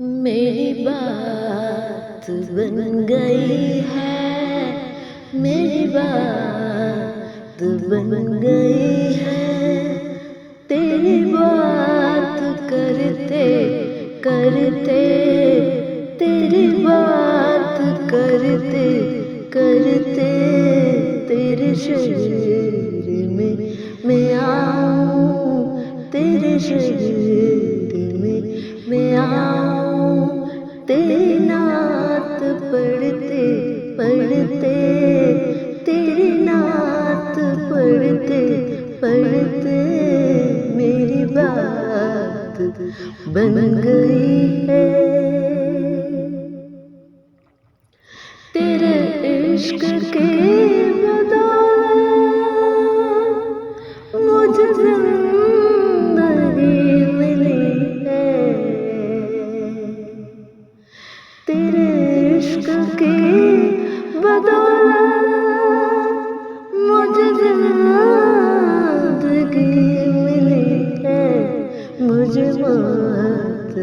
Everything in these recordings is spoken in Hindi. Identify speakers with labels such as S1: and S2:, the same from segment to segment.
S1: मेरी बात बन गई है, मेरी बात बन गई है। तेरी बात करते करते, तेरी बात करते करते, तेरे शरीर में मैं आऊं, तेरे शरीर में मैं आऊं। तेरी नात पढ़ते पढ़ते, तेरी नात पढ़ते पढ़ते, मेरी बात बन गई है। तेरे इश्क के बदौलत मुझे जिंदगी मिली है। तेरे इश्क के बदौलत मुझे जिंदगी मिली है। मुझे मौत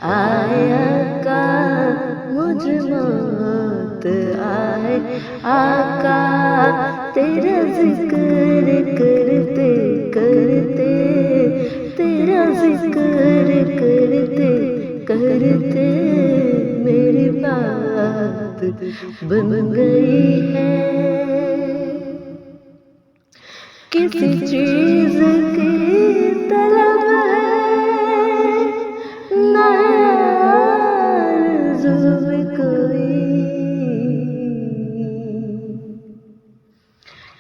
S1: आया का, मुझे मौत आए आका। तेरा जिक्र करते करते, तेरा जिक्र करते करते, मेरी बात बन गई है। किसी चीज की तलब है ना आरज़ू में कोई,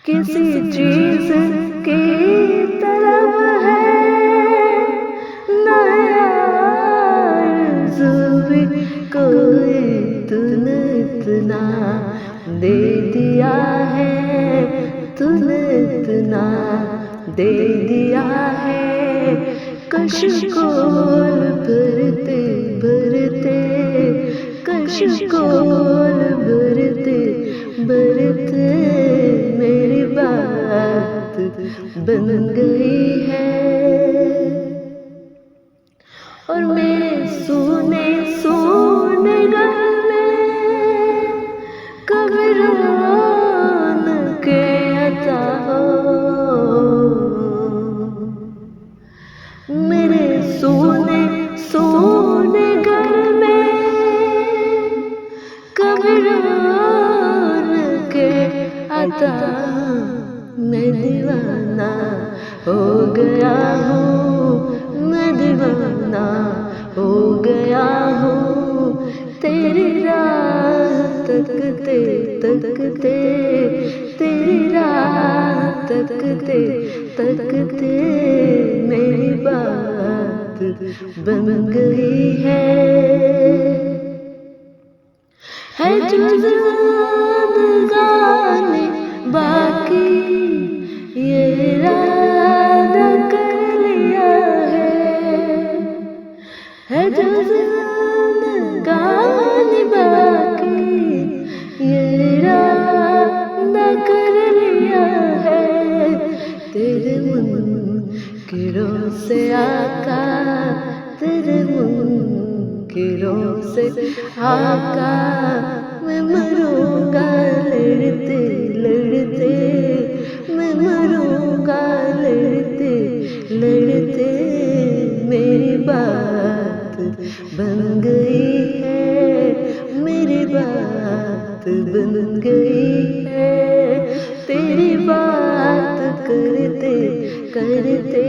S1: किसी चीज की तलब है ना आरज़ू में कोई। तूने इतना दे दिया है, तूने इतना दे दिया है। कशकोल भरते भरते, कशकोल भरते भरते, मेरी बात बन गई है। और मेरे सोने सोने घर में कभी रौनक अता हो। मेरे सोने सोने घर में कभी रौनक अता। मैं दीवाना हो गया हूँ, मैं दीवाना हो गया हूँ। तेरी राह तकते तकते, तेरी राह तकते तकते, मेरी बात बन गई है। जो ज़िंदगानी बाकी ये इरादा कर लिया है जो ज़िंदगानी बाकी ये इरादा कर लिया है। तेरे मुनकिरों से आका, तेरे मुनकिरों से आका, मैं मरूंगा लड़ते लड़ते, मैं मरूंगा लड़ते लड़ते, मेरी बात बन गई है, मेरी बात बन गई है। तेरी बात करते करते